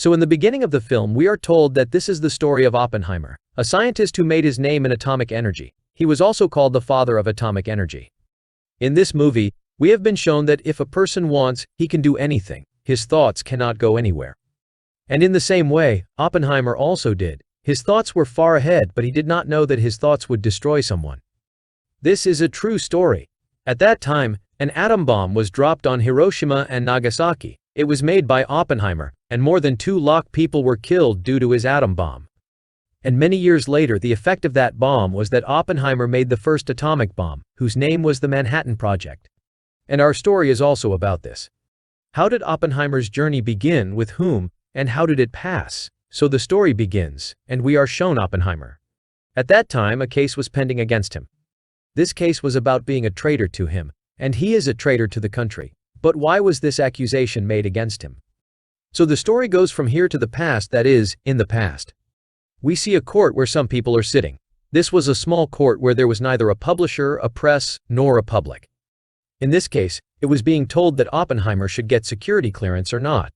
So in the beginning of the film, we are told that this is the story of Oppenheimer, a scientist who made his name in atomic energy. He was also called the father of atomic energy. In this movie, we have been shown that if a person wants, he can do anything. His thoughts cannot go anywhere. And in the same way, Oppenheimer also did. His thoughts were far ahead, but he did not know that his thoughts would destroy someone. This is a true story. At that time, an atom bomb was dropped on Hiroshima and Nagasaki. It was made by Oppenheimer, and more than 2 lakh people were killed due to his atom bomb. And many years later, the effect of that bomb was that Oppenheimer made the first atomic bomb, whose name was the Manhattan Project. And our story is also about this. How did Oppenheimer's journey begin, with whom, and how did it pass? So the story begins, and we are shown Oppenheimer. At that time, a case was pending against him. This case was about being a traitor to him, and he is a traitor to the country. But why was this accusation made against him? So the story goes from here to the past, that is, in the past. We see a court where some people are sitting. This was a small court where there was neither a publisher, a press, nor a public. In this case, it was being told that Oppenheimer should get security clearance or not.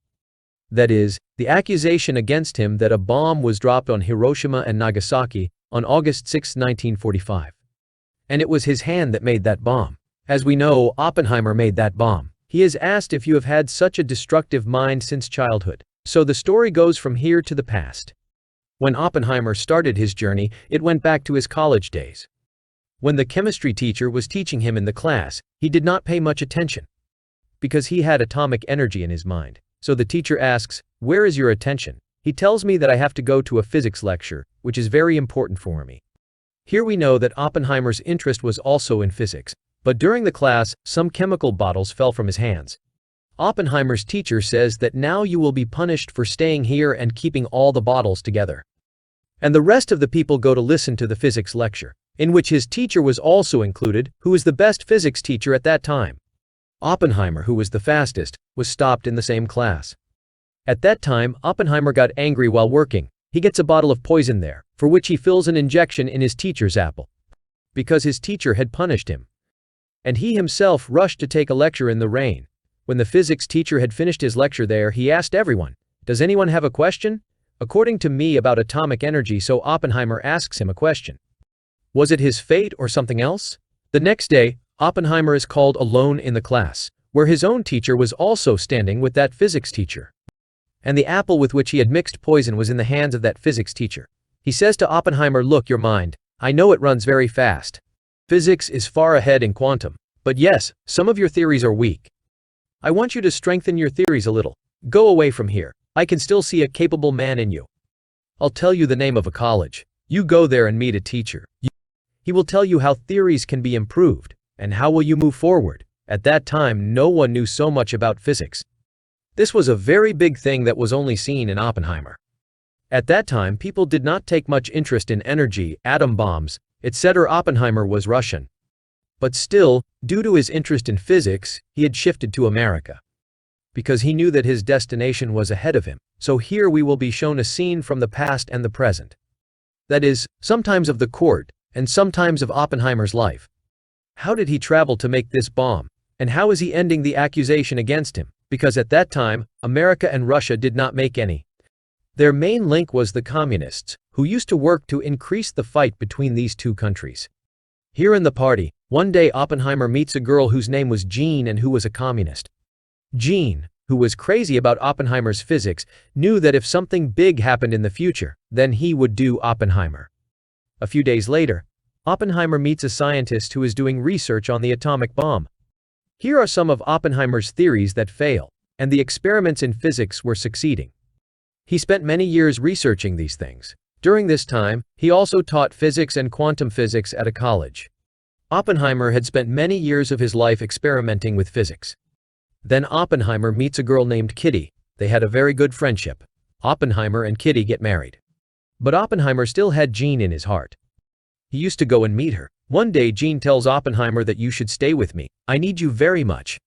That is, the accusation against him that a bomb was dropped on Hiroshima and Nagasaki on August 6, 1945. And it was his hand that made that bomb. As we know, Oppenheimer made that bomb. He is asked if you have had such a destructive mind since childhood. So the story goes from here to the past. When Oppenheimer started his journey, it went back to his college days. When the chemistry teacher was teaching him in the class, he did not pay much attention, because he had atomic energy in his mind. So the teacher asks, "Where is your attention?" He tells me that I have to go to a physics lecture, which is very important for me. Here we know that Oppenheimer's interest was also in physics. But during the class, some chemical bottles fell from his hands. Oppenheimer's teacher says that now you will be punished for staying here and keeping all the bottles together. And the rest of the people go to listen to the physics lecture, in which his teacher was also included, who was the best physics teacher at that time. Oppenheimer, who was the fastest, was stopped in the same class. At that time, Oppenheimer got angry while working. He gets a bottle of poison there, for which he fills an injection in his teacher's apple, because his teacher had punished him. And he himself rushed to take a lecture in the rain. When the physics teacher had finished his lecture there, he asked everyone, "Does anyone have a question?" According to me about atomic energy, so Oppenheimer asks him a question. Was it his fate or something else? The next day, Oppenheimer is called alone in the class, where his own teacher was also standing with that physics teacher. And the apple with which he had mixed poison was in the hands of that physics teacher. He says to Oppenheimer, "Look, your mind, I know it runs very fast. Physics is far ahead in quantum. But yes, some of your theories are weak. I want you to strengthen your theories a little. Go away from here. I can still see a capable man in you. I'll tell you the name of a college. You go there and meet a teacher. He will tell you how theories can be improved, and how will you move forward." At that time, no one knew so much about physics. This was a very big thing that was only seen in Oppenheimer. At that time, people did not take much interest in energy, atom bombs, etc. Oppenheimer was Russian. But still, due to his interest in physics, he had shifted to America, because he knew that his destination was ahead of him. So here we will be shown a scene from the past and the present. That is, sometimes of the court, and sometimes of Oppenheimer's life. How did he travel to make this bomb? And how is he ending the accusation against him? Because at that time, America and Russia did not make any. Their main link was the communists, who used to work to increase the fight between these two countries. Here in the party, one day Oppenheimer meets a girl whose name was Jean and who was a communist. Jean, who was crazy about Oppenheimer's physics, knew that if something big happened in the future, then he would do Oppenheimer. A few days later, Oppenheimer meets a scientist who is doing research on the atomic bomb. Here are some of Oppenheimer's theories that fail, and the experiments in physics were succeeding. He spent many years researching these things. During this time, he also taught physics and quantum physics at a college. Oppenheimer had spent many years of his life experimenting with physics. Then Oppenheimer meets a girl named Kitty. They had a very good friendship. Oppenheimer and Kitty get married. But Oppenheimer still had Jean in his heart. He used to go and meet her. One day Jean tells Oppenheimer that you should stay with me. I need you very much.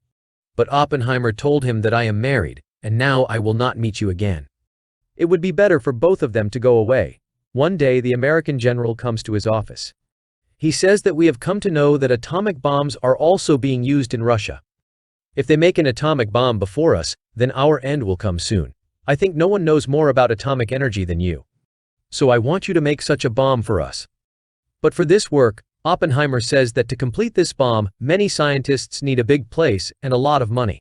But Oppenheimer told him that I am married, and now I will not meet you again. It would be better for both of them to go away. One day the American general comes to his office. He says that we have come to know that atomic bombs are also being used in Russia. If they make an atomic bomb before us, then our end will come soon. I think no one knows more about atomic energy than you. So I want you to make such a bomb for us. But for this work, Oppenheimer says that to complete this bomb, many scientists need a big place and a lot of money.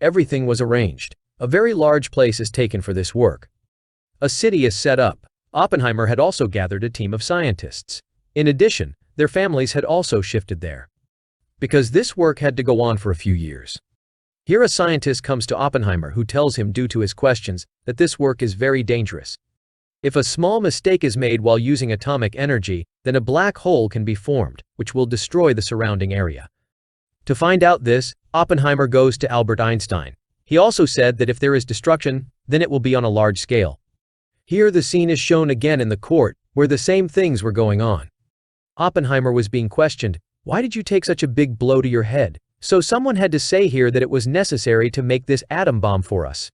Everything was arranged. A very large place is taken for this work. A city is set up. Oppenheimer had also gathered a team of scientists. In addition, their families had also shifted there. Because this work had to go on for a few years. Here a scientist comes to Oppenheimer who tells him due to his questions that this work is very dangerous. If a small mistake is made while using atomic energy, then a black hole can be formed, which will destroy the surrounding area. To find out this, Oppenheimer goes to Albert Einstein. He also said that if there is destruction, then it will be on a large scale. Here the scene is shown again in the court, where the same things were going on. Oppenheimer was being questioned, "Why did you take such a big blow to your head?" So someone had to say here that it was necessary to make this atom bomb for us.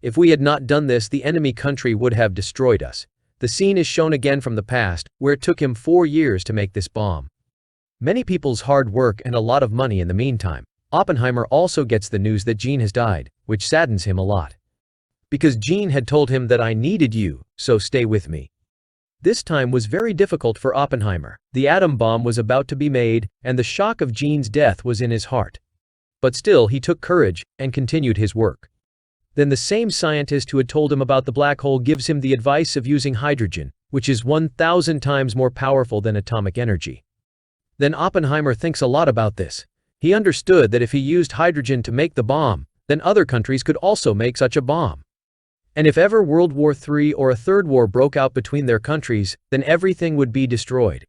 If we had not done this, the enemy country would have destroyed us. The scene is shown again from the past, where it took him 4 years to make this bomb. Many people's hard work and a lot of money in the meantime. Oppenheimer also gets the news that Jean has died, which saddens him a lot. Because Jean had told him that I needed you, so stay with me. This time was very difficult for Oppenheimer. The atom bomb was about to be made, and the shock of Jean's death was in his heart. But still he took courage and continued his work. Then the same scientist who had told him about the black hole gives him the advice of using hydrogen, which is 1,000 times more powerful than atomic energy. Then Oppenheimer thinks a lot about this. He understood that if he used hydrogen to make the bomb, then other countries could also make such a bomb. And if ever World War III or a third war broke out between their countries, then everything would be destroyed.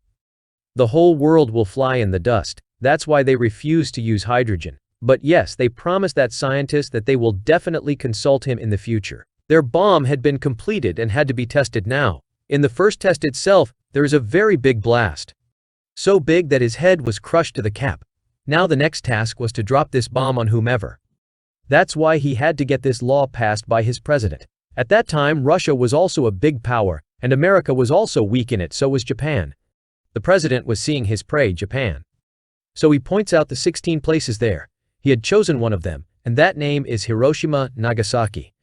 The whole world will fly in the dust. That's why they refuse to use hydrogen. But yes, they promised that scientist that they will definitely consult him in the future. Their bomb had been completed and had to be tested now. In the first test itself, there is a very big blast. So big that his head was crushed to the cap. Now the next task was to drop this bomb on whomever. That's why he had to get this law passed by his president. At that time, Russia was also a big power, and America was also weak in it, so was Japan. The president was seeing his prey, Japan. So he points out the 16 places there. He had chosen one of them, and that name is Hiroshima, Nagasaki.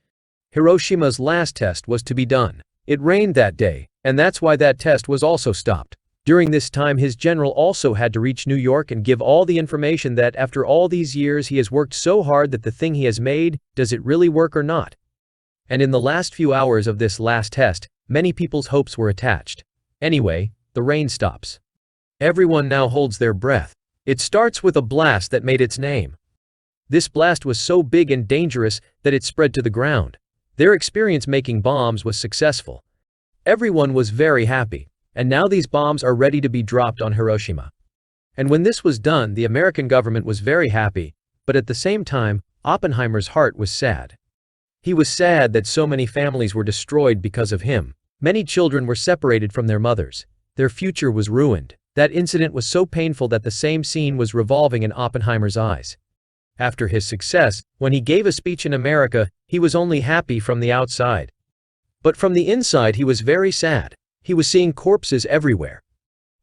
Hiroshima's last test was to be done. It rained that day, and that's why that test was also stopped. During this time, his general also had to reach New York and give all the information that after all these years he has worked so hard that the thing he has made, does it really work or not? And in the last few hours of this last test, many people's hopes were attached. Anyway, the rain stops. Everyone now holds their breath. It starts with a blast that made its name. This blast was so big and dangerous that it spread to the ground. Their experience making bombs was successful. Everyone was very happy, and now these bombs are ready to be dropped on Hiroshima. And when this was done, the American government was very happy, but at the same time, Oppenheimer's heart was sad. He was sad that so many families were destroyed because of him. Many children were separated from their mothers. Their future was ruined. That incident was so painful that the same scene was revolving in Oppenheimer's eyes. After his success, when he gave a speech in America, he was only happy from the outside. But from the inside he was very sad. He was seeing corpses everywhere.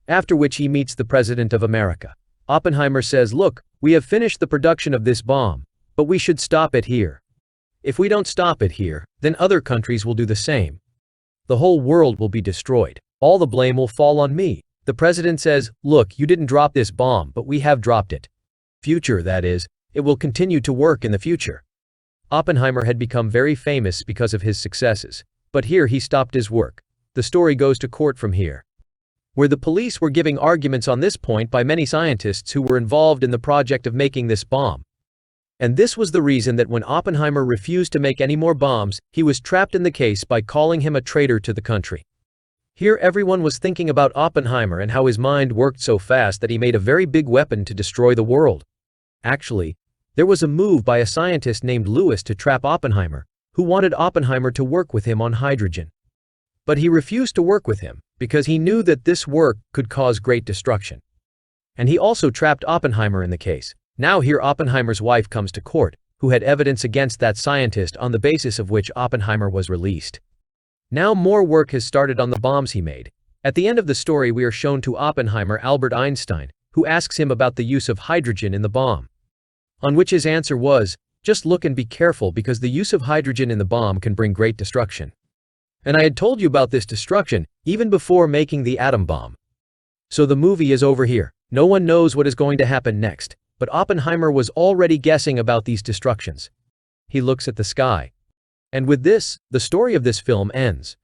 After which he meets the President of America. Oppenheimer says, "Look, we have finished the production of this bomb, but we should stop it here. If we don't stop it here, then other countries will do the same. The whole world will be destroyed. All the blame will fall on me." The president says, "Look, you didn't drop this bomb, but we have dropped it. Future, that is. It will continue to work in the future." Oppenheimer had become very famous because of his successes, but here he stopped his work. The story goes to court from here, where the police were giving arguments on this point by many scientists who were involved in the project of making this bomb. And this was the reason that when Oppenheimer refused to make any more bombs, he was trapped in the case by calling him a traitor to the country. Here everyone was thinking about Oppenheimer and how his mind worked so fast that he made a very big weapon to destroy the world. Actually, there was a move by a scientist named Lewis to trap Oppenheimer, who wanted Oppenheimer to work with him on hydrogen. But he refused to work with him, because he knew that this work could cause great destruction. And he also trapped Oppenheimer in the case. Now here Oppenheimer's wife comes to court, who had evidence against that scientist on the basis of which Oppenheimer was released. Now more work has started on the bombs he made. At the end of the story we are shown to Oppenheimer Albert Einstein, who asks him about the use of hydrogen in the bomb. On which his answer was, Just look and be careful because the use of hydrogen in the bomb can bring great destruction. And I had told you about this destruction even before making the atom bomb. So the movie is over here. No one knows what is going to happen next, but Oppenheimer was already guessing about these destructions. He looks at the sky. And with this, the story of this film ends.